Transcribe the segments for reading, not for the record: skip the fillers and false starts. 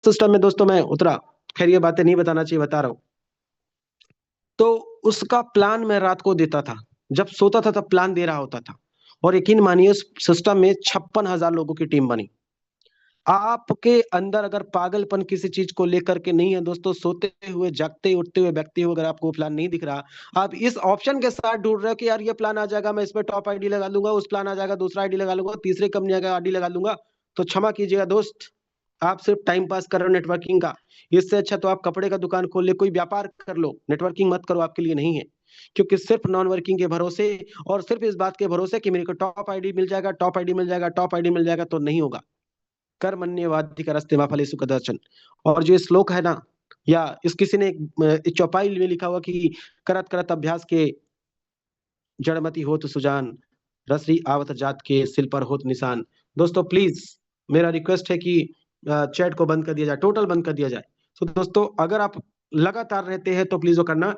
System में दोस्तों मैं उतरा। खैर ये बातें नहीं बताना चाहिए, बता रहा हूं। तो उसका प्लान मैं रात को देता था, जब सोता था तब प्लान दे रहा होता था। और यकीन मानिए उस सिस्टम में 56,000 लोगों की टीम बनी। आपके अंदर अगर पागलपन किसी चीज को लेकर के नहीं है दोस्तों, सोते हुए जागते उठते हुए व्यक्ति हो, अगर आपको वो प्लान नहीं दिख रहा, आप इस ऑप्शन के साथ ढूंढ रहे हो कि यार ये प्लान आ जाएगा, मैं इसमें टॉप आईडी लगा लूंगा, उस प्लान आ जाएगा दूसरा आईडी लगा लूंगा, तीसरे कंपनी का आईडी लगा लूंगा, तो क्षमा कीजिएगा दोस्त, आप सिर्फ टाइम पास कर रहे हो नेटवर्किंग का। इससे अच्छा तो आप कपड़े का दुकान खोल ले, कोई व्यापार कर लो, नेटवर्किंग मत करो, आपके लिए नहीं है। क्योंकि सिर्फ नॉन वर्किंग के भरोसे और सिर्फ इस बात के भरोसे कि मेरे को टॉप आईडी मिल जाएगा, टॉप आईडी मिल जाएगा, टॉप आईडी मिल जाएगा, तो नहीं होगा। कर्मण्येवाधिकारस्ते मा फलेषु कदाचन। और जो श्लोक है ना, या इस किसी ने एक चौपाई में लिखा हुआ कि करत करत अभ्यास के जड़मति होत सुजान, रसरी आवत जात के सिल पर होत निशान। दोस्तों प्लीज मेरा रिक्वेस्ट है कि चैट को बंद कर दिया जाए, टोटल बंद कर दिया जाए। तो दोस्तों अगर आप लगातार रहते हैं तो प्लीज वो करना।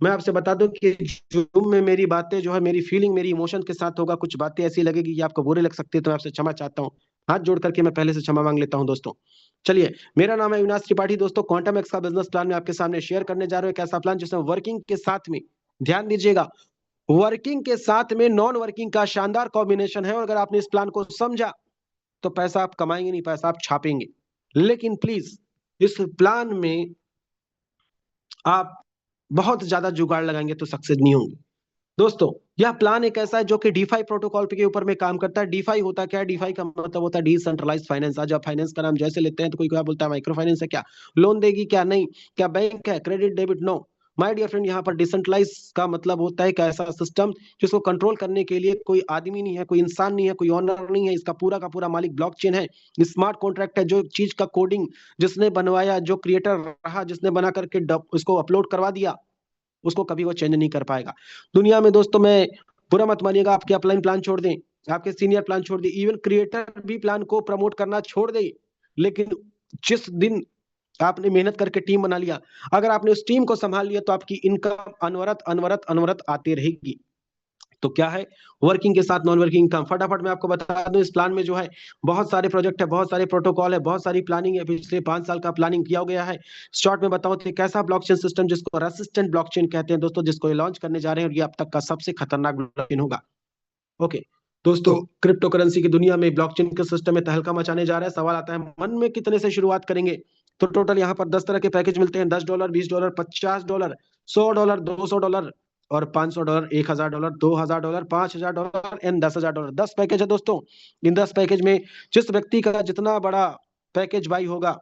मैं आपसे बता दूं कि जूम में मेरी बातें जो है, मेरी फीलिंग मेरी इमोशन के साथ होगा, कुछ बातें ऐसी लगेगी कि आपको बुरे लग सकती है, तो मैं आपसे क्षमा चाहता हूँ। हाथ जोड़ करके मैं पहले से क्षमा मांग लेता हूँ दोस्तों। चलिए, मेरा नाम है अविनाश त्रिपाठी। दोस्तों क्वांटम एक्स का बिजनेस प्लान में आपके सामने शेयर करने जा रहे हो, एक ऐसा प्लान जिसमें वर्किंग के साथ में, ध्यान दीजिएगा, वर्किंग के साथ में नॉन वर्किंग का शानदार कॉम्बिनेशन है। और अगर आपने इस प्लान को समझा तो पैसा आप कमाएंगे नहीं, पैसा आप छापेंगे। लेकिन प्लीज इस प्लान में आप बहुत ज्यादा जुगाड़ लगाएंगे तो सक्सेस नहीं होंगे दोस्तों। यह प्लान एक ऐसा है जो कि डीफाई प्रोटोकॉल के ऊपर में काम करता है। डीफाई होता क्या है? डीफाई का मतलब होता है डिसेंट्रलाइज्ड फाइनेंस। आज आप फाइनेंस का नाम जैसे लेते हैं तो कोई क्या बोलता है, माइक्रो फाइनेंस है क्या, लोन देगी क्या, नहीं, क्या बैंक है, credit debit, no my dear friend. यहाँ पर डिसेंट्रलाइज का मतलब होता है एक ऐसा सिस्टम जिसको कंट्रोल करने के लिए कोई आदमी नहीं है, कोई इंसान नहीं है, कोई ऑनर नहीं है, इसका पूरा का पूरा मालिक ब्लॉकचेन है। स्मार्ट कॉन्ट्रैक्ट है, जो चीज का कोडिंग जिसने बनवाया, जो क्रिएटर रहा, जिसने बना करके उसको अपलोड करवा दिया, उसको कभी वो चेंज नहीं कर पाएगा दुनिया में। दोस्तों मैं, बुरा मत मानिएगा, आपके अपलाइन प्लान छोड़ दें, आपके सीनियर प्लान छोड़ दें, इवन क्रिएटर भी प्लान को प्रमोट करना छोड़ दे, लेकिन जिस दिन आपने मेहनत करके टीम बना लिया, अगर आपने उस टीम को संभाल लिया, तो आपकी इनकम अनवरत अनवरत अनवरत आती रहेगी। तो क्या है वर्किंग के साथ नॉन वर्किंग इनकम? फटाफट मैं आपको बता दूं, इस प्लान में जो है बहुत सारे प्रोजेक्ट है, बहुत सारे प्रोटोकॉल है, बहुत सारी प्लानिंग है, पिछले 5 साल का प्लानिंग किया गया है। शॉर्ट में बताऊं तो एक ऐसा ब्लॉकचेन सिस्टम जिसको रेसिस्टेंट ब्लॉकचेन कहते हैं दोस्तों, जिसको ये लॉन्च करने जा रहे हैं, और ये अब तक का सबसे खतरनाक ब्लॉकचेन होगा। ओके दोस्तों, क्रिप्टो करेंसी की दुनिया में ब्लॉकचेन के सिस्टम में तहलका मचाने जा रहा है। सवाल आता है मन में, कितने से शुरुआत करेंगे? तो टोटल यहाँ पर 10 तरह के पैकेज मिलते हैं, $10, $20, $50, $100, $200 और $500, $1,000, $2,000, $5,000 एंड $10,000। 10 पैकेज है दोस्तों। इन 10 पैकेज में जिस व्यक्ति का जितना बड़ा पैकेज बाई होगा,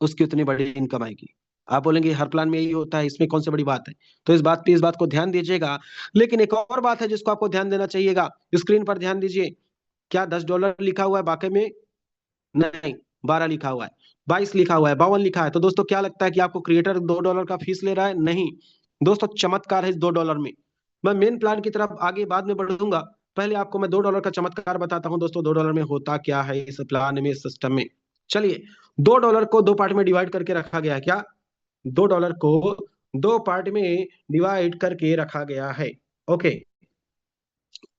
उसकी उतनी बड़ी इनकम आएगी। आप बोलेंगे हर प्लान में यही होता है, इसमें कौन सी बड़ी बात है? तो इस बात को ध्यान दीजिएगा। लेकिन एक और बात है जिसको आपको ध्यान देना चाहिएगा, स्क्रीन पर ध्यान दीजिए। क्या $10 लिखा हुआ है बाकी में? नहीं, 12 लिखा हुआ है, 22 लिखा हुआ है, 52 लिखा है। तो दोस्तों क्या लगता है कि आपको क्रिएटर $2 का फीस ले रहा है? नहीं दोस्तों, चमत्कार है इस $2 में। मैं मेन प्लान की तरफ आगे बाद में बढ़ूंगा, पहले आपको मैं $2 का चमत्कार बताता हूं दोस्तों। $2 में होता क्या है इस प्लान में, इस सिस्टम में? चलिए, $2 को दो पार्ट में डिवाइड करके रखा गया है। क्या? $2 को दो पार्ट में डिवाइड करके रखा गया है। ओके,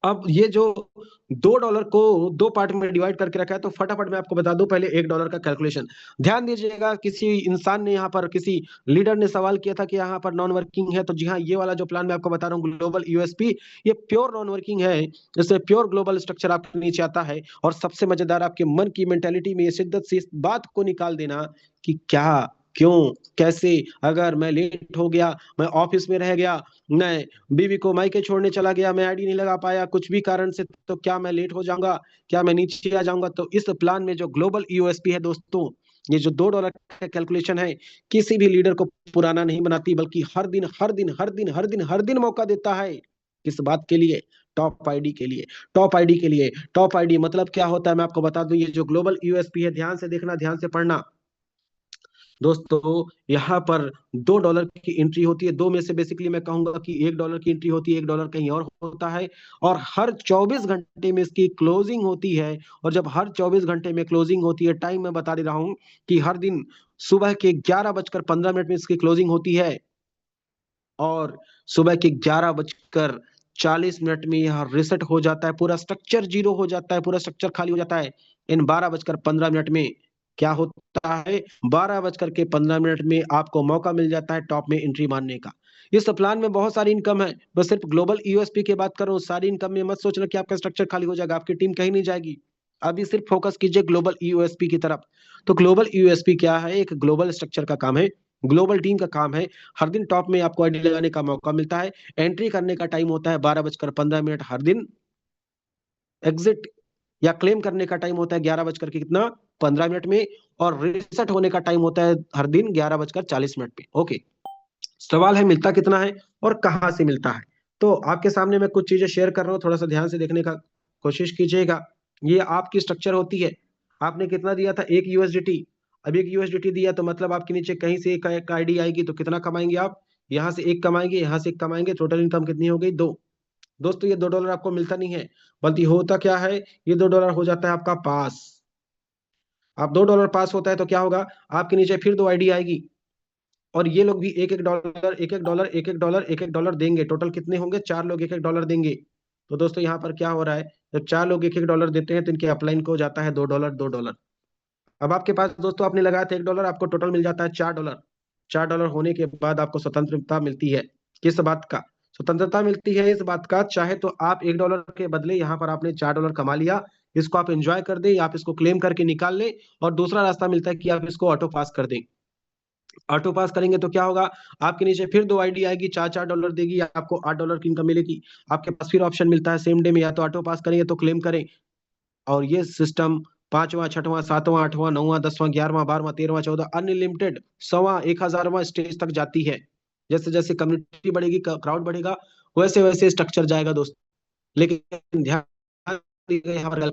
अब ये जो $2 को दो पार्ट में डिवाइड करके रखा है, तो फटाफट मैं आपको बता दूं पहले $1 का कैलकुलेशन। ध्यान दीजिएगा, किसी इंसान ने यहाँ पर, किसी लीडर ने सवाल किया था कि यहाँ पर नॉन वर्किंग है। तो जी हाँ, ये वाला जो प्लान मैं आपको बता रहा हूँ, ग्लोबल यूएसपी, ये प्योर नॉन वर्किंग है। इसमें प्योर ग्लोबल स्ट्रक्चर आपके नीचे आता है। और सबसे मजेदार, आपके मन की मेंटेलिटी में ये शिद्दत से इस बात को निकाल देना कि क्या, क्यों, कैसे, अगर मैं लेट हो गया, मैं ऑफिस में रह गया, मैं बीवी को मायके छोड़ने चला गया, मैं आईडी नहीं लगा पाया कुछ भी कारण से, तो क्या मैं लेट हो जाऊंगा, क्या मैं नीचे आ जाऊंगा? तो इस प्लान में जो ग्लोबल यूएसपी है दोस्तों, ये जो $2 का कैलकुलेशन है, किसी भी लीडर को पुराना नहीं बनाती, बल्कि हर दिन हर दिन हर दिन हर दिन हर दिन मौका देता है। किस बात के लिए? टॉप आईडी के लिए। टॉप आईडी के लिए। टॉप आईडी मतलब क्या होता है मैं आपको बता दूं। ये जो ग्लोबल यूएसपी है, ध्यान से देखना, ध्यान से पढ़ना दोस्तों। यहाँ पर $2 की एंट्री होती है। दो में से बेसिकली मैं कहूंगा कि $1 की एंट्री होती है, $1 कहीं और होता है। और हर 24 घंटे में इसकी क्लोजिंग होती है। और जब हर 24 घंटे में क्लोजिंग होती है, टाइम मैं बता दे रहा हूं कि हर दिन सुबह के 11:15 में इसकी क्लोजिंग होती है। और सुबह के 11:40 में यह रिसेट हो जाता है, पूरा स्ट्रक्चर जीरो हो जाता है, पूरा स्ट्रक्चर खाली हो जाता है इन 12:15 में। क्या होता है, 12:15 में आपको मौका मिल जाता है टॉप में एंट्री मारने का। इस प्लान में बहुत सारी इनकम है, बस सिर्फ ग्लोबल यूएसपी की बात करूं, सारी इनकम में मत सोचना कि आपका स्ट्रक्चर खाली हो जाएगा, आपकी टीम कहीं नहीं जाएगी। अभी सिर्फ फोकस कीजिए ग्लोबल यूएसपी की तरफ। तो ग्लोबल यूएसपी क्या है, एक ग्लोबल स्ट्रक्चर का काम है, ग्लोबल टीम का काम है। हर दिन टॉप में आपको आईडी लगाने का मौका मिलता है। एंट्री करने का टाइम होता है 12:15 हर दिन। एग्जिट या क्लेम करने का टाइम होता है 11 बजकर के कितना 15 मिनट में। और रिसेट होने का टाइम होता है हर दिन 11:40 पे। ओके, सवाल है मिलता कितना है और कहां से मिलता है। तो आपके सामने मैं कुछ चीजें शेयर कर रहा हूँ, थोड़ा सा ध्यान से देखने का कोशिश कीजिएगा। ये आपकी स्ट्रक्चर होती है। आपने कितना दिया था, 1 USDT। अब 1 USDT दिया तो मतलब आपके नीचे कहीं से एक आईडी आएगी तो कितना कमाएंगे आप, यहाँ से एक कमाएंगे, यहाँ से एक कमाएंगे, टोटल इनकम कितनी हो गई, 2। दोस्तों ये $2 आपको मिलता नहीं है, बल्कि होता क्या है, ये $2 हो जाता है आपका पास। आप $2 पास होता है तो क्या होगा, आपके नीचे फिर 2 आईडी आएगी, और ये लोग भी $1 $1 $1 $1 देंगे। टोटल कितने होंगे, 4 लोग $1 देंगे। तो दोस्तों यहाँ पर क्या हो रहा है, जब 4 लोग $1 देते हैं तो इनके अपलाइन को जाता है $2 $2। अब आपके पास दोस्तों आपने लगाया था $1, आपको टोटल मिल जाता है $4। $4 होने के बाद आपको स्वतंत्रता मिलती है। किस बात का, स्वतंत्रता मिलती है इस बात का, चाहे तो आप $1 के बदले यहाँ पर आपने $4 कमा लिया, इसको आप एंजॉय कर दें, या आप इसको क्लेम करके निकाल लें। और दूसरा रास्ता मिलता है कि आप इसको ऑटो पास कर दें। ऑटो पास करेंगे तो क्या होगा, आपके नीचे फिर 2 आईडी आएगी, $4 देगी, आपको $8 की इनकम मिलेगी। आपके पास फिर ऑप्शन मिलता है सेम डे में, या तो ऑटो पास करेंगे तो क्लेम करें। और ये सिस्टम 5वां 6वां 7वां 8वां 9वां 10वां 11वां 12वां 13वां 14 अनलिमिटेड 100वां 1000वां स्टेज तक जाती है। जैसे जैसे कम्युनिटी बढ़ेगी, क्राउड बढ़ेगा, वैसे वैसे स्ट्रक्चर जाएगा दोस्त। लेकिन ध्यान दीजिएगा, यहाँ पर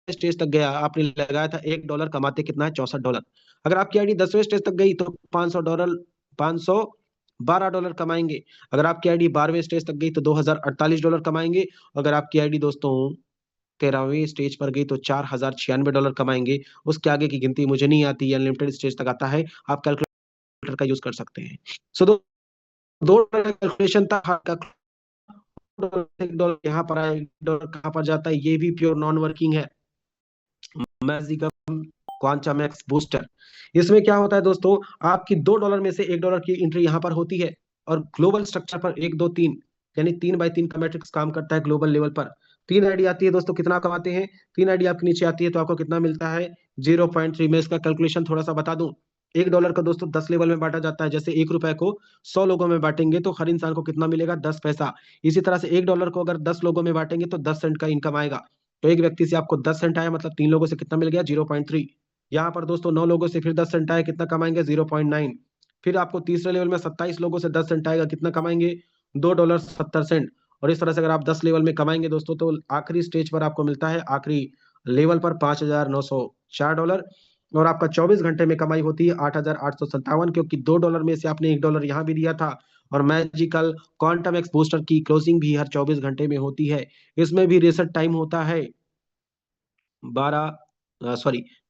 स्टेज तक गया, आपने लगाया था $1, कमाते कितना है, $64। अगर आपकी आईडी 10वें स्टेज तक गई तो $500, $512 कमाएंगे। अगर आपकी आईडी 12वें स्टेज तक गई तो $2048 कमाएंगे। अगर आपकी आईडी दोस्तों 13वीं स्टेज पर गई तो $4096 कमाएंगे। उसके आगे की गिनती मुझे नहीं आती, अनलिमिटेड स्टेज तक आता है, आप कैलकुलेटर का यूज कर सकते हैं। सो दो कैलकुलेशन था, $1 यहाँ पर आया, $1 कहाँ पर जाता है, ये भी प्योर नॉन वर्किंग है, मैजिकम क्वांटम एक्स बूस्टर। इसमें क्या होता है दोस्तों, आपकी $2 में से $1 की एंट्री यहाँ पर होती है, और ग्लोबल स्ट्रक्चर पर 1 2 3 यानी 3x3 का मैट्रिक्स काम करता है ग्लोबल लेवल पर। 3 आईडी आती है दोस्तों, कितना कमाते हैं, 3 आईडी आपके नीचे आती है तो आपको कितना मिलता है, 0.3। मैं इसका कैलकुलेशन थोड़ा सा बता दूं। $1 का दोस्तों 10 लेवल में बांटा जाता है, जैसे ₹1 को 100 लोगों में बांटेंगे तो हर इंसान को कितना मिलेगा, 10 पैसा। इसी तरह से $1 को अगर 10 लोगों में बांटेंगे तो 10 सेंट का इनकम आएगा। तो एक व्यक्ति से आपको 10 सेंट आया, मतलब 3 लोगों से कितना मिल गया, 0.3। यहाँ पर दोस्तों 9 लोगों से फिर 10 सेंट आया, कितना कमाएंगे, 0.9। फिर आपको तीसरे लेवल में 27 लोगों से 10 सेंट आएगा, कितना कमाएंगे, $2.70। और इस तरह से अगर आप 10 लेवल में कमाएंगे दोस्तों तो आखिरी स्टेज पर आपको मिलता है, आखिरी लेवल पर $5,904। और आपका 24 घंटे में कमाई होती है 8,857, क्योंकि $2 में से आपने $1 यहाँ भी दिया था। और मैजिकल क्वांटम एक्स बूस्टर की क्लोजिंग भी हर 24 घंटे में होती है। इसमें भी रिसेट टाइम होता है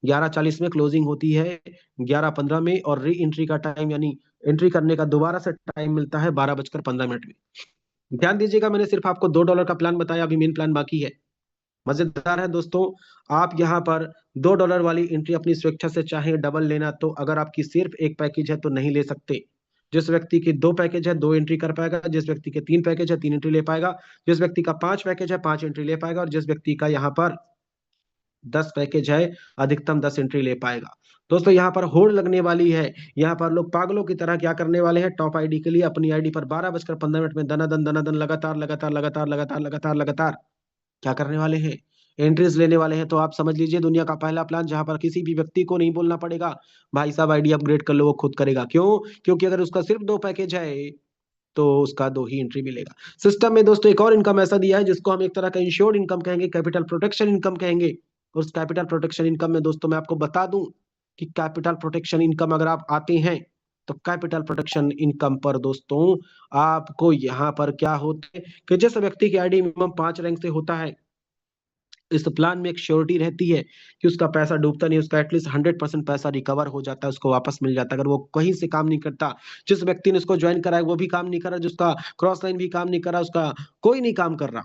11:40 में क्लोजिंग होती है, 11:15 में। और री एंट्री का टाइम यानी एंट्री करने का दोबारा से टाइम मिलता है 12:15 में। ध्यान दीजिएगा, मैंने सिर्फ आपको $2 का प्लान बताया, अभी मेन प्लान बाकी है। मजेदार है दोस्तों, आप यहाँ पर $2 वाली एंट्री अपनी स्वेच्छा से चाहे डबल लेना, तो अगर आपकी सिर्फ एक पैकेज है तो नहीं ले सकते। जिस व्यक्ति की 2 पैकेज है 2 एंट्री कर पाएगा, जिस व्यक्ति के 3 पैकेज है 3 एंट्री ले पाएगा, जिस व्यक्ति का 5 पैकेज है 5 एंट्री ले पाएगा, और जिस व्यक्ति का यहाँ पर 10 पैकेज है अधिकतम 10 एंट्री ले पाएगा। दोस्तों यहाँ पर होड़ लगने वाली है, यहाँ पर लोग पागलों की तरह क्या करने वाले हैं, टॉप आईडी के लिए अपनी आईडी पर 12:15 में दनादन लगातार लगातार लगातार लगातार लगातार लगातार क्या करने वाले हैं, एंट्रीज लेने वाले हैं। तो आप समझ लीजिए दुनिया का पहला प्लान जहां पर किसी भी व्यक्ति को नहीं बोलना पड़ेगा भाई साहब आईडी अपग्रेड कर लो, वो खुद करेगा। क्यों, क्योंकि अगर उसका सिर्फ 2 पैकेज है तो उसका 2 ही एंट्री मिलेगा। सिस्टम में दोस्तों एक और इनकम ऐसा दिया है जिसको हम एक तरह का इंश्योर्ड इनकम कहेंगे, कैपिटल प्रोटेक्शन इनकम कहेंगे। उस कैपिटल प्रोटेक्शन इनकम में दोस्तों मैं आपको बता दूं कि कैपिटल प्रोटेक्शन इनकम अगर आप आते हैं तो कैपिटल प्रोटेक्शन इनकम पर दोस्तों आपको यहाँ पर क्या होता है कि जिस व्यक्ति की आईडी मिनिमम 5 रैंक से होता है, इस प्लान में एक श्योरिटी रहती है कि उसका पैसा डूबता नहीं, उसका एटलीस्ट 100% पैसा रिकवर हो जाता है, उसको वापस मिल जाता है। अगर वो कहीं से काम नहीं करता, जिस व्यक्ति ने उसको ज्वाइन करा है वो भी काम नहीं कर रहा, जिसका क्रॉस लाइन भी काम नहीं कर रहा, उसका कोई नहीं काम कर रहा,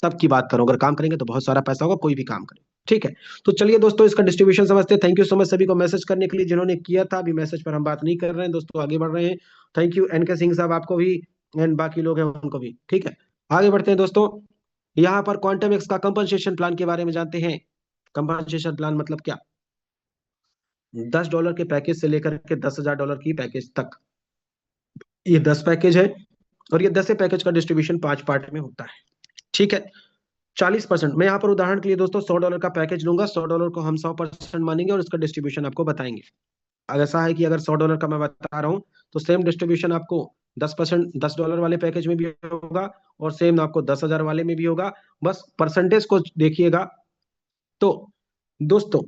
तब की बात करो, अगर काम करेंगे तो बहुत सारा पैसा होगा, कोई भी काम करे। ठीक है, तो चलिए दोस्तों इसका डिस्ट्रीब्यूशन समझते हैं। थैंक यू सो मच सभी को मैसेज करने के लिए जिन्होंने किया था। अभी मैसेज पर हम बात नहीं कर रहे हैं दोस्तों, आगे बढ़ रहे हैं। थैंक यू एन के सिंह साहब, आपको भी, एंड बाकी लोग हैं उनको भी। ठीक है, आगे बढ़ते हैं दोस्तों। यहाँ पर क्वांटम एक्स का कंपनसेशन प्लान के बारे में जानते हैं। कंपनसेशन प्लान मतलब क्या? $10 के पैकेज से लेकर के $10,000 की पैकेज तक, ये 10 पैकेज है, और ये 10 पैकेज का डिस्ट्रीब्यूशन 5 पार्ट में होता है। ठीक है, 40%। मैं यहाँ पर उदाहरण के लिए दोस्तों $100 का पैकेज लूंगा, $100 को हम 100% मानेंगे और इसका डिस्ट्रीब्यूशन आपको बताएंगे। अगर ऐसा है कि अगर $100 का मैं बता रहा हूँ तो सेम डिस्ट्रीब्यूशन आपको 10%, $10 वाले पैकेज में भी होगा, और सेम आपको 10,000 वाले में भी होगा। बस परसेंटेज को देखिएगा। तो दोस्तों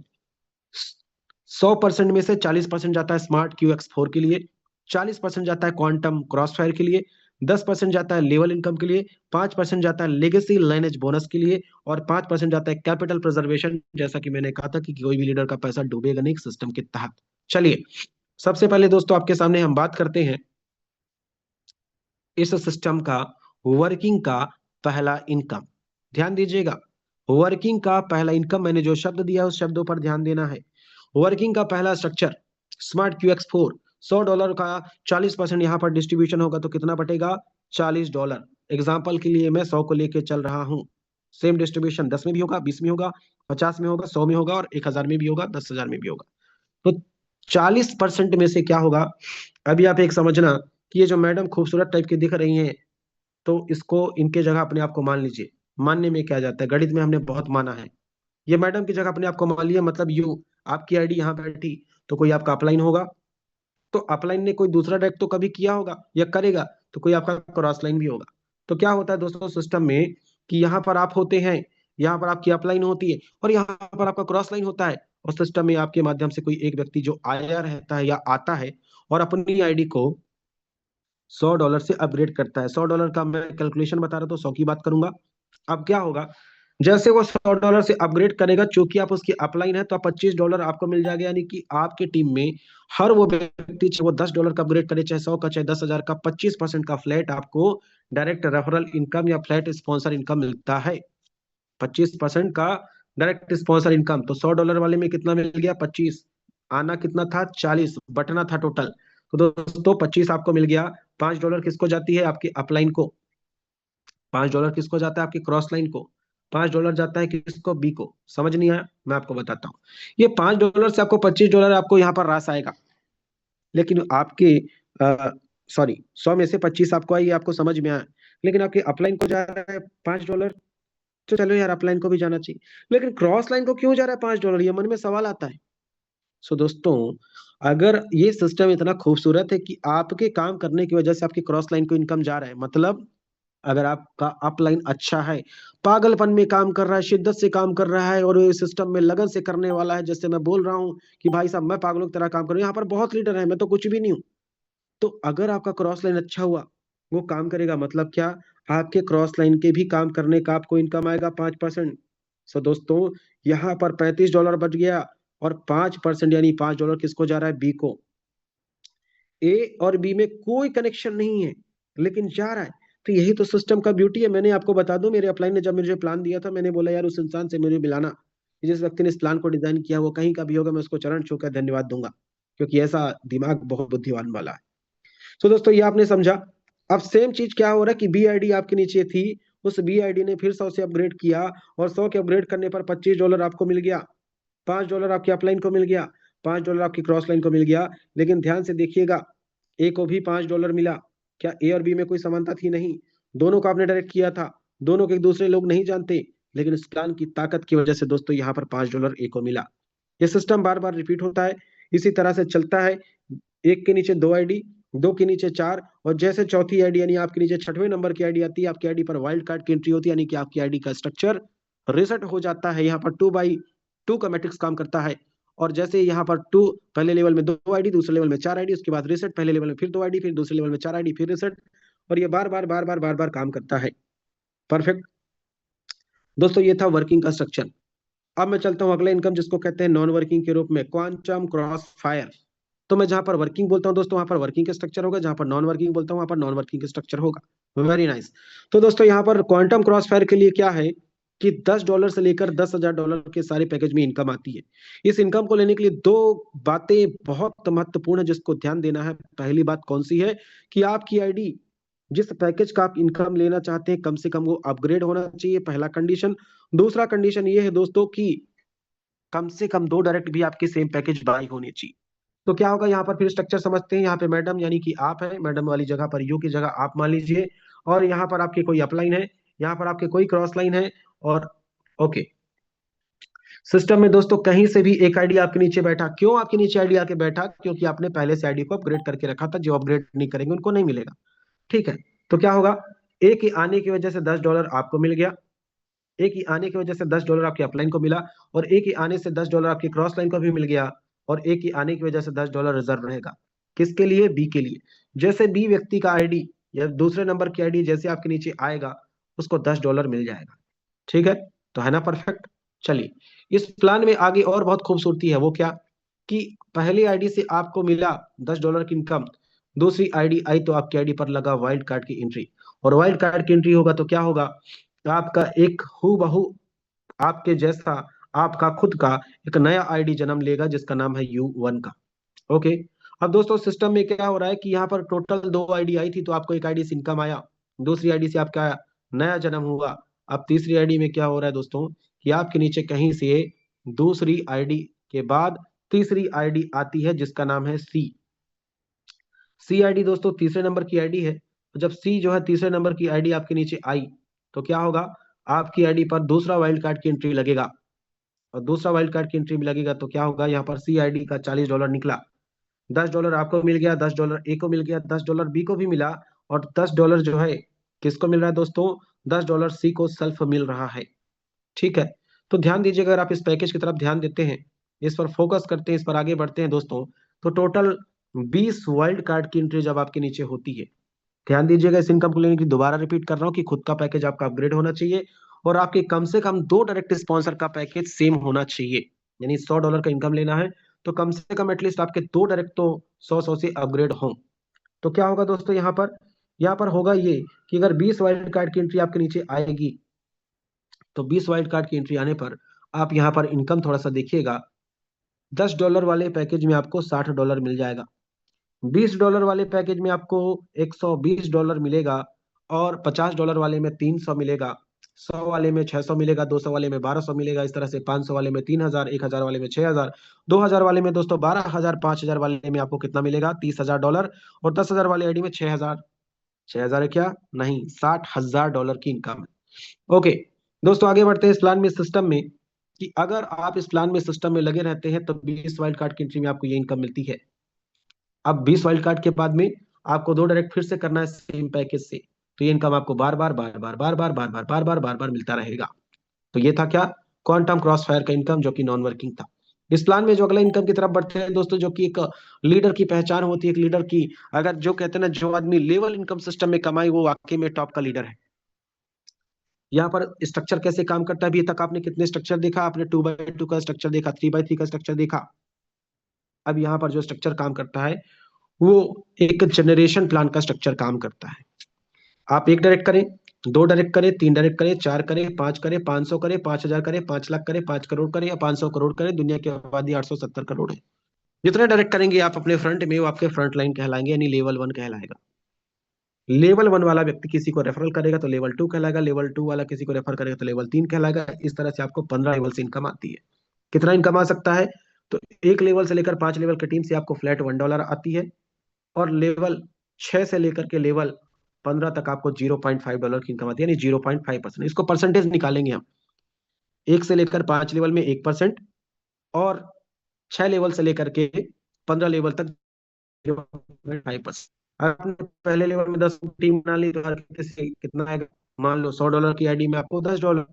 100% में से 40% जाता है स्मार्ट QX4 के लिए, 40% जाता है क्वांटम क्रॉसफायर के लिए, 10% जाता है लेवल इनकम के लिए, 5% जाता है लेगेसी लाइनेज बोनस के लिए, और 5% जाता है कैपिटल प्रिजर्वेशन। जैसा कि मैंने कहा था कि कोई भी लीडर का पैसा डूबेगा नहीं सिस्टम के तहत। चलिए, सबसे पहले दोस्तों आपके सामने हम बात करते हैं इस सिस्टम का वर्किंग का पहला इनकम। ध्यान दीजिएगा, वर्किंग का पहला इनकम, मैंने जो शब्द दिया है उस शब्दों पर ध्यान देना है। वर्किंग का पहला स्ट्रक्चर स्मार्ट QX4, $100 का 40% यहाँ पर डिस्ट्रीब्यूशन होगा तो कितना बटेगा? $40। एग्जाम्पल के लिए मैं 100 को लेके चल रहा हूँ। सेम डिस्ट्रीब्यूशन 10 में भी होगा, 20 में होगा, 50 में होगा, 100 में होगा, और 1,000 में भी होगा, 10,000 में भी होगा। तो 40% में से क्या होगा? अभी आप एक समझना कि ये जो मैडम खूबसूरत टाइप की दिख रही हैं, तो इसको इनके जगह अपने आप को मान लीजिए। मानने में क्या जाता है, गणित में हमने बहुत माना है। ये मैडम की जगह अपने आप को मान लिया, मतलब यू, आपकी आईडी यहाँ बैठी, तो कोई आपका अपलाइन होगा, तो अपलाइन ने कोई दूसरा डायरेक्ट तो कभी किया होगा या करेगा, तो कोई आपका क्रॉस लाइन भी होगा। तो क्या होता है दोस्तों सिस्टम में कि यहाँ पर आप होते हैं, यहाँ पर आपकी अपलाइन होती है, और यहाँ पर आपका क्रॉस लाइन होता है, और सिस्टम में आपके माध्यम से कोई एक व्यक्ति जो आया रहता है या आता है और अपनी आईडी को $100 से अपग्रेड करता है। $100 का मैं कैलकुलेशन बता रहा था, तो 100 की बात करूंगा। अब क्या होगा, जैसे वो $100 से अपग्रेड करेगा, चूंकि आप उसकी अपलाइन है, तो आप $25 आपको मिल जाएगा। यानी कि आपके टीम में हर वो व्यक्ति, चाहे वो $10 का अपग्रेड करे, चाहे 100 का, चाहे 10,000 का, 25% का फ्लैट आपको डायरेक्ट रेफरल इनकम या फ्लैट स्पॉन्सर इनकम मिलता है। 25% का डायरेक्ट स्पॉन्सर इनकम। तो $100 वाले में कितना मिल गया? 25। आना कितना था? 40। बटना था टोटल। तो दोस्तों 25 आपको मिल गया। $5 किसको जाती है? आपकी अपलाइन को। $5 किसको जाता है? आपकी क्रॉस लाइन को। $5 जाता है किसको? बी को। समझ नहीं आया? मैं आपको बताता हूँ। ये $5 से आपको $25 आपको यहाँ पर रास आएगा, लेकिन आपके सॉरी 100 में से 25 आपको आई, आपको समझ में आया। लेकिन आपकी अपलाइन को जा रहा है $5, तो चलो यार अपलाइन को भी जाना चाहिए, लेकिन क्रॉस लाइन को क्यों जा रहा है $5? ये मन में सवाल आता है। सो दोस्तों, अगर ये सिस्टम इतना खूबसूरत है कि आपके काम करने की वजह से आपकी क्रॉस लाइन को इनकम जा रहा है, मतलब अगर आपका अपलाइन अच्छा है, पागलपन में काम कर रहा है, शिद्दत से काम कर रहा है, और इस सिस्टम में लगन से करने वाला है, जैसे मैं बोल रहा हूँ कि भाई साहब मैं पागलों की तरह काम कर रहा हूँ, यहाँ पर बहुत लीडर है, मैं तो कुछ भी नहीं हूँ। तो अगर आपका क्रॉस लाइन अच्छा हुआ, वो काम करेगा, मतलब क्या? आपके क्रॉस लाइन के भी काम करने का आपको इनकम आएगा 5%। सो दोस्तों, यहाँ पर $35 बच गया, और 5% यानी $5 किसको जा रहा है? बी को। ए और बी में कोई कनेक्शन नहीं है, लेकिन जा रहा है। तो यही तो सिस्टम का ब्यूटी है। मैंने आपको बता दूं, मेरे अपलाइन ने जब मुझे प्लान दिया था, मैंने बोला यार उस इंसान से मुझे मिलाना, जिस व्यक्ति ने इस प्लान को डिजाइन किया, वो कहीं का भी होगा, मैं उसको चरण छूकर धन्यवाद दूंगा, क्योंकि ऐसा दिमाग बहुत बुद्धिमान वाला है। तो दोस्तों ये आपने समझा। अब सेम चीज क्या हो रहा है कि बी आईडी आपके नीचे थी, उस बी आईडी ने फिर 100 से अपग्रेड किया, और 100 के अपग्रेड करने पर $25 आपको मिल गया, $5 आपकी अपलाइन को मिल गया, $5 आपकी क्रॉस लाइन को मिल गया। लेकिन ध्यान से देखिएगा, ए को भी $5 मिला। क्या ए और बी में कोई समानता थी? नहीं। दोनों को आपने डायरेक्ट किया था, दोनों के एक दूसरे लोग नहीं जानते, लेकिन इस प्लान की ताकत की वजह से दोस्तों यहाँ पर $5 ए को मिला। ये सिस्टम बार बार रिपीट होता है, इसी तरह से चलता है। एक के नीचे दो आईडी, दो के नीचे चार, और जैसे चौथी आईडी यानी आपके नीचे 6वें नंबर की आईडी आती है, आपकी आईडी पर वाइल्ड कार्ड की एंट्री होती है, यानी कि आपकी आईडी का स्ट्रक्चर रिसेट हो जाता है। यहाँ पर 2x2 का मैट्रिक्स काम करता है। और जैसे यहाँ पर 2, पहले लेवल में 2 आईडी, दूसरे लेवल में 4 आईडी, उसके बाद रिसेट, पहले लेवल में फिर 2 आईडी, फिर दूसरे लेवल में 4 आईडी, फिर रिसेट, और ये बार बार बार बार बार बार काम करता है। परफेक्ट दोस्तों, ये था वर्किंग का स्ट्रक्चर। अब मैं चलता हूँ अगला इनकम, जिसको कहते हैं नॉन वर्किंग के रूप में क्वांटम क्रॉस फायर। तो मैं जहां पर वर्किंग बोलता हूं दोस्तों वहां पर वर्किंग का स्ट्रक्चर होगा, जहां पर नॉन वर्किंग बोलता हूं वहां पर नॉन वर्किंग का स्ट्रक्चर होगा। Very nice. तो दोस्तों यहाँ पर क्वांटम क्रॉसफायर के लिए क्या है कि $10 से लेकर $10,000 के सारे पैकेज में इनकम आती है। इस इनकम को लेने के लिए दो बातें बहुत महत्वपूर्ण है जिसको ध्यान देना है। पहली बात कौन सी है कि आपकी आईडी जिस पैकेज का आप इनकम लेना चाहते हैं कम से कम वो अपग्रेड होना चाहिए, पहला कंडीशन। दूसरा कंडीशन ये है दोस्तों कि कम से कम 2 डायरेक्ट भी आपके सेम पैकेज बाई होनी चाहिए। तो क्या होगा यहाँ पर फिर स्ट्रक्चर समझते हैं। यहाँ पे मैडम यानी कि आप है, मैडम वाली जगह पर यू की जगह आप मान लीजिए, और यहाँ पर आपके कोई अपलाइन है, यहाँ पर आपके कोई क्रॉस लाइन है, और ओके। सिस्टम में दोस्तों कहीं से भी एक आईडी आपके नीचे बैठा, क्यों आपके नीचे आईडी आके बैठा? क्योंकि आपने पहले से आईडी को अपग्रेड करके रखा था, जो अपग्रेड नहीं करेंगे उनको नहीं मिलेगा। ठीक है, तो क्या होगा, एक ही आने की वजह से $10 आपको मिल गया, एक ही आने की वजह से $10 आपके अपलाइन को मिला, और एक ही आने से $10 आपके क्रॉस लाइन को भी मिल गया, और एक ही आने की वजह से $10 रिजर्व रहेगा। किसके लिए? बी के लिए। जैसे बी व्यक्ति का आईडी या दूसरे नंबर की आईडी जैसे आपके नीचे आएगा उसको $10 मिल जाएगा। ठीक है, तो है ना परफेक्ट। चलिए, इस प्लान में आगे और बहुत खूबसूरती है, वो क्या कि पहली आईडी से आपको मिला $10 की इनकम, दूसरी आईडी आई तो आपकी आईडी पर लगा वाइल्ड कार्ड की एंट्री, और वाइल्ड कार्ड की एंट्री होगा तो क्या होगा, आपका एक हु बहू आपके जैसा आपका खुद का एक नया आईडी जन्म लेगा जिसका नाम है U1 का। ओके। अब दोस्तों सिस्टम में क्या हो रहा है कि यहाँ पर टोटल 2 आईडी आई थी तो आपको एक आईडी से इनकम आया, दूसरी आईडी से आपका नया जन्म हुआ। अब तीसरी आईडी में क्या हो रहा है दोस्तों कि आपके नीचे कहीं से दूसरी आईडी के बाद तीसरी आईडी आती है जिसका नाम है सी आईडी। दोस्तों तीसरे नंबर की आईडी है, तो जब सी जो है तीसरे नंबर की आईडी आपके नीचे आई तो क्या होगा, आपकी आईडी पर दूसरा वाइल्ड कार्ड की एंट्री लगेगा, और दूसरा वाइल्ड कार्ड की एंट्री भी लगेगा तो क्या होगा, यहाँ पर सी आईडी का $40 निकला। $10 आपको मिल गया, $10 ए को मिल गया, $10 बी को भी मिला, और $10 जो है किसको मिल रहा है दोस्तों, $10 सी को सेल्फ मिल रहा है। ठीक है, तो ध्यान दीजिएगा, अगर आप इस पैकेज की तरफ ध्यान देते हैं, इस पर फोकस करते हैं, इस पर आगे बढ़ते हैं दोस्तों, तो टोटल 20 वाइल्ड कार्ड की एंट्री जब आपके नीचे होती है, ध्यान दीजिएगा इस इनकम को लेने की दोबारा रिपीट कर रहा हूं कि खुद का पैकेज आपका अपग्रेड होना चाहिए, और आपके कम से कम 2 डायरेक्ट स्पॉन्सर का पैकेज सेम होना चाहिए। यानी $100 का इनकम लेना है तो कम से कम एटलीस्ट आपके 2 डायरेक्ट तो 100 से अपग्रेड हों। तो क्या होगा दोस्तों, यहाँ पर होगा ये कि अगर 20 वाइल्ड कार्ड की एंट्री आपके नीचे आएगी तो 20 वाइल्ड कार्ड की एंट्री आने पर आप यहाँ पर इनकम थोड़ा सा देखिएगा। $10 वाले पैकेज में आपको $60 मिल जाएगा, $20 वाले पैकेज में आपको $120 मिलेगा, और $50 वाले में 300 मिलेगा, 100 वाले में 600 मिलेगा, 200 वाले में 1200 मिलेगा, इस तरह से 500 वाले में 3000, 1000 वाले में 6000, 2000 वाले में दोस्तों 12000, 5000 वाले में आपको कितना मिलेगा, $30,000, और 10,000 वाले आईडी में 6000। 6000 है क्या? नहीं, $60,000 की इनकम है। ओके दोस्तों, आगे बढ़ते हैं इस प्लान में, सिस्टम में, कि अगर आप इस प्लान में सिस्टम में लगे रहते हैं तो 20 वाइल्ड कार्ड की एंट्री में आपको ये इनकम मिलती है। अब 20 वाइल्ड कार्ड के बाद में आपको 2 डायरेक्ट फिर से करना है सेम पैकेज से, तो ये इनकम आपको बार बार बार बार बार बार बार बार बार बार बार बार मिलता रहेगा। तो ये था क्या, क्वांटम क्रॉस फायर का इनकम, जो कि नॉन वर्किंग था। इस प्लान में जो अगला इनकम की तरफ बढ़ते हैं दोस्तों, जो कि एक लीडर की पहचान होती है, एक लीडर की, अगर जो कहते हैं ना, जो आदमी लेवल इनकम सिस्टम में कमाए वो वाकई में टॉप का लीडर है। यहाँ पर स्ट्रक्चर कैसे काम करता है, अभी तक आपने कितने स्ट्रक्चर देखा, आपने 2x2 का स्ट्रक्चर देखा, 3x3 का स्ट्रक्चर देखा। अब यहाँ पर जो स्ट्रक्चर काम करता है वो एक जनरेशन प्लान का स्ट्रक्चर काम करता है। आप 1 डायरेक्ट करें, 2 डायरेक्ट करें, 3 डायरेक्ट करें, 4 करें, 5 करें, 500 करें, 5000 करें, 5 लाख करें, 5 करोड़ करें, या 500 करोड़ करें, दुनिया की आबादी 870 करोड़ है। जितने डायरेक्ट करेंगे आप अपने फ्रंट में, वो आपके फ्रंट लाइन कहलाएंगे, यानी लेवल 1 कहलाएगा। लेवल 1 वाला व्यक्ति किसी को रेफरल करेगा तो लेवल 2 कहलाएगा, लेवल 2 वाला किसी को रेफर करेगा तो लेवल 3 कहलाएगा। इस तरह से आपको 15 लेवल से इनकम आती है। कितना इनकम आ सकता है, तो 1 लेवल से लेकर 5 लेवल की टीम से आपको फ्लैट $1 आती है, और लेवल 6 से लेकर के लेवल 15 तक आपको $0.5 की इनकम आती है, यानी 0.5%। इसको परसेंटेज निकालेंगे हम, 1 से लेकर 5 लेवल में 1%, और 6 लेवल से लेकर के 15 लेवल तक 0.5%। आपने पहले लेवल में 10 टीम बना ली तो हर किसी कितना आएगा, मान लो $100 की आईडी में आपको $10,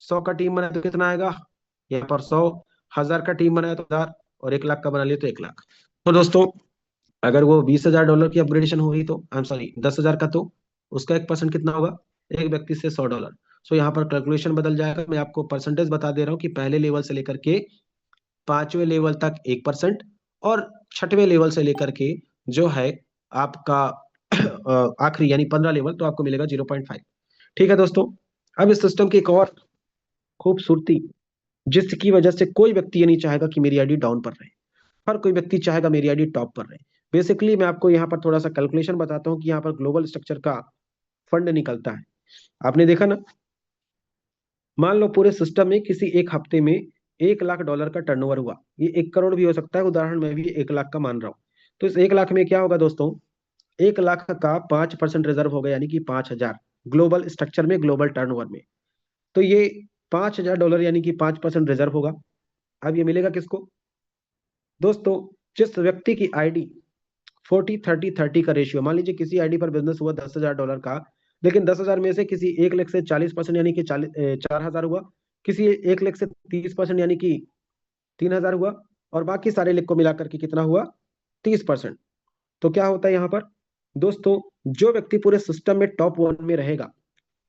100 का टीम बनाया तो कितना आएगा, यहाँ पर 100, 1000 का टीम बनाया तो 1000, और 1 लाख का बना लिया तो 1 लाख। तो दोस्तों अगर वो $20,000 की अपग्रेडेशन हुई तो, आई एम सॉरी, 10,000 का, तो उसका 1% कितना होगा, एक व्यक्ति से $100। सो यहाँ पर कैलकुलेशन बदल जाएगा। मैं आपको परसेंटेज बता दे रहा हूँ कि पहले लेवल से लेकर के 5वें लेवल तक 1%, और छठवें लेवल से लेकर के जो है आपका आखिरी यानी 15 लेवल, तो आपको मिलेगा 0.5। ठीक है दोस्तों, अब इस सिस्टम की एक और खूबसूरती, जिसकी वजह से कोई व्यक्ति ये नहीं चाहेगा कि मेरी आईडी डाउन पर रहे, हर कोई व्यक्ति चाहेगा मेरी आईडी टॉप पर रहे। बेसिकली मैं आपको यहाँ पर थोड़ा सा कैलकुलेशन बताता हूँ कि यहाँ पर ग्लोबल स्ट्रक्चर का फंड निकलता है। आपने देखा ना, मान लो पूरे सिस्टम में किसी एक हफ्ते में $1 लाख का टर्नओवर हुआ, ये 1 करोड़ भी हो सकता है, उदाहरण मैं भी 1 लाख का मान रहा हूँ। तो इस 1 लाख में क्या होगा दोस्तों, 1 लाख का 5% रिजर्व होगा, यानी कि 5,000 ग्लोबल स्ट्रक्चर में, ग्लोबल टर्नओवर में। तो ये $5,000 यानी कि 5% रिजर्व होगा। अब ये मिलेगा किसको दोस्तों, जिस व्यक्ति की आईडी 40-30-30 का रेशियो, मान लीजिए किसी आईडी पर बिजनेस हुआ $10,000 का, लेकिन 10,000 में से किसी 1 लाख से 40% यानी कि 4,000 हुआ, किसी 1 लाख से 30% यानी कि 3,000 हुआ, और बाकी सारे लिख को मिलाकर के कितना हुआ, 30%। तो क्या होता है यहाँ पर दोस्तों, जो व्यक्ति पूरे सिस्टम में टॉप 1 में रहेगा,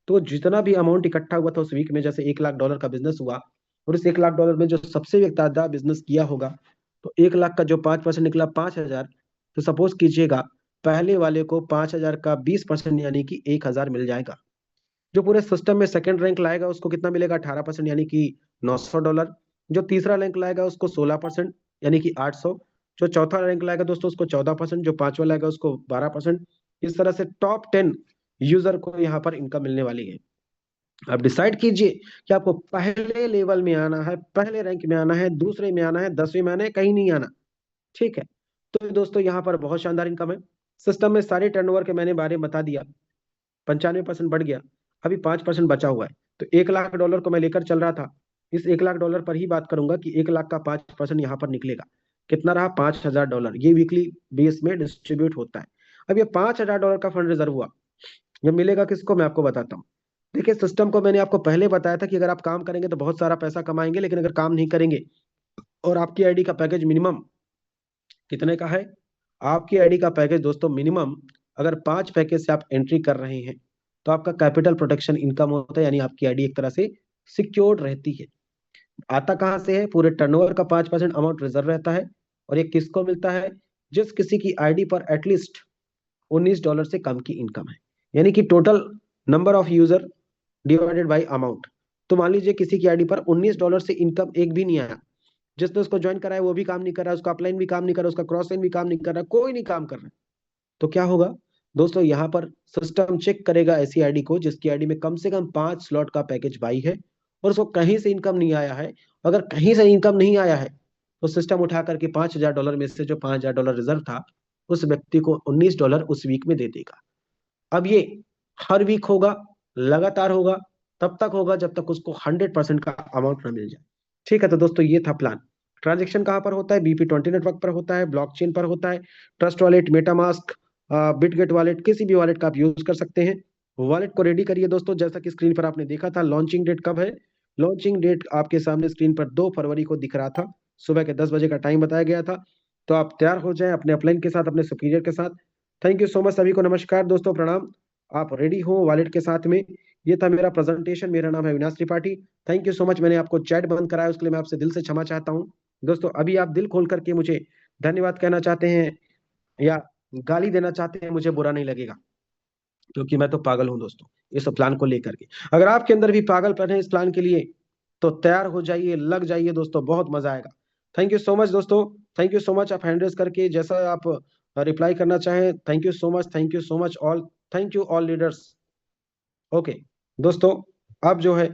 तो जितना भी अमाउंट इकट्ठा हुआ था उस वीक में, जैसे $1 लाख का बिजनेस हुआ, और उस $1 लाख में जो सबसे ज्यादा बिजनेस किया होगा, तो 1 लाख का जो 5% निकला 5,000। तो सपोज कीजिएगा पहले वाले को 5,000 का 20% यानी कि 1,000 मिल जाएगा। जो पूरे सिस्टम में सेकंड रैंक लाएगा उसको कितना मिलेगा, 18% यानी कि $900। जो तीसरा रैंक लाएगा उसको 16% यानी कि 800। जो चौथा रैंक लाएगा दोस्तों उसको 14%, जो पांचवा लाएगा उसको 12%। इस तरह से टॉप 10 यूजर को यहाँ पर इनकम मिलने वाली है। आप डिसाइड कीजिए कि आपको पहले लेवल में आना है, पहले रैंक में आना है, दूसरे में आना है, 10वें में आना है, कहीं नहीं आना। ठीक है, तो दोस्तों यहाँ पर बहुत शानदार इनकम है। सिस्टम में सारे टर्नओवर के मैंने बारे में बता दिया, 95% बढ़ गया, अभी 5% बचा हुआ है। तो $1 लाख को मैं लेकर चल रहा था, इस $1 लाख पर ही बात करूंगा कि 1 लाख का 5% यहाँ पर निकलेगा, कितना रहा, $5,000। ये वीकली बेस में डिस्ट्रीब्यूट होता है। अब ये $5,000 का फंड रिजर्व हुआ, ये मिलेगा किसको, मैं आपको बताता हूँ। देखिए सिस्टम को मैंने आपको पहले बताया था कि अगर आप काम करेंगे तो बहुत सारा पैसा कमाएंगे, लेकिन अगर काम नहीं करेंगे और आपकी आईडी का पैकेज मिनिमम कितने का है, आपकी आईडी का पैकेज दोस्तों मिनिमम अगर 5 पैकेज से आप एंट्री कर रहे हैं, तो आपका कैपिटल प्रोटेक्शन इनकम होता है, यानी आपकी आईडी एक तरह से सिक्योर्ड रहती है। आता कहां से है, पूरे टर्नओवर का 5% अमाउंट रिजर्व रहता है। और ये किसको मिलता है, जिस किसी की आईडी पर एटलीस्ट $19 से कम की इनकम है, यानी कि total number of user divided by amount. तो मान लीजिए किसी की आईडी पर $19 से इनकम एक भी नहीं आया, जिसने उसको ज्वाइन करा है वो भी काम नहीं कर रहा है, उसका अपलाइन भी काम नहीं कर रहा, उसका क्रॉस लाइन भी काम नहीं कर रहा, कोई नहीं काम कर रहा है। तो क्या होगा दोस्तों, यहाँ पर सिस्टम चेक करेगा ऐसी आईडी को जिसकी आईडी में कम से कम 5 स्लॉट का पैकेज बाई है, और उसको कहीं से इनकम नहीं आया है। अगर कहीं से इनकम नहीं आया है, तो सिस्टम उठा करके $5,000 में से जो $5,000 रिजर्व था, उस व्यक्ति को $19 उस वीक में दे देगा। अब ये हर वीक होगा, लगातार होगा, तब तक होगा जब तक उसको 100% का अमाउंट ना मिल जाए। ठीक है, तो दोस्तों ये था प्लान। ट्रांजेक्शन कहाँ पर होता है, BP20 नेटवर्क पर होता है, ब्लॉकचेन पर होता है, trust wallet, MetaMask, Bitget wallet, किसी भी वॉलेट का आप यूज कर सकते हैं। वॉलेट को रेडी करिए दोस्तों, जैसा कि स्क्रीन पर आपने देखा था। लॉन्चिंग डेट कब है, लॉन्चिंग डेट आपके सामने स्क्रीन पर 2 फरवरी को दिख रहा था, सुबह के 10 बजे का टाइम बताया गया था। तो आप तैयार हो जाएं अपने अपलाइन के साथ, अपने सुपीरियर के साथ। थैंक यू सो मच, सभी को नमस्कार दोस्तों, प्रणाम। आप रेडी हो वॉलेट के साथ में। ये था मेरा प्रेजेंटेशन, मेरा नाम है Avinash Tripathi. Thank you so much, मैंने आपको चैट बंद कराया उसके लिए मैं आपसे दिल से क्षमा चाहता हूँ दोस्तों। अभी आप दिल खोल करके मुझे धन्यवाद कहना चाहते हैं या गाली देना चाहते हैं, मुझे बुरा नहीं लगेगा, क्योंकि मैं तो पागल हूं दोस्तों इस प्लान को लेकर के। अगर आपके अंदर भी पागलपन है इस प्लान के लिए, तो तैयार हो जाइए, लग जाइए दोस्तों, बहुत मजा आएगा। थैंक यू सो मच दोस्तों, थैंक यू सो मच। आप हैंड रेज करके जैसा आप रिप्लाई करना चाहें। Thank you so much, thank you so much all, thank you all leaders. Okay दोस्तों, अब जो है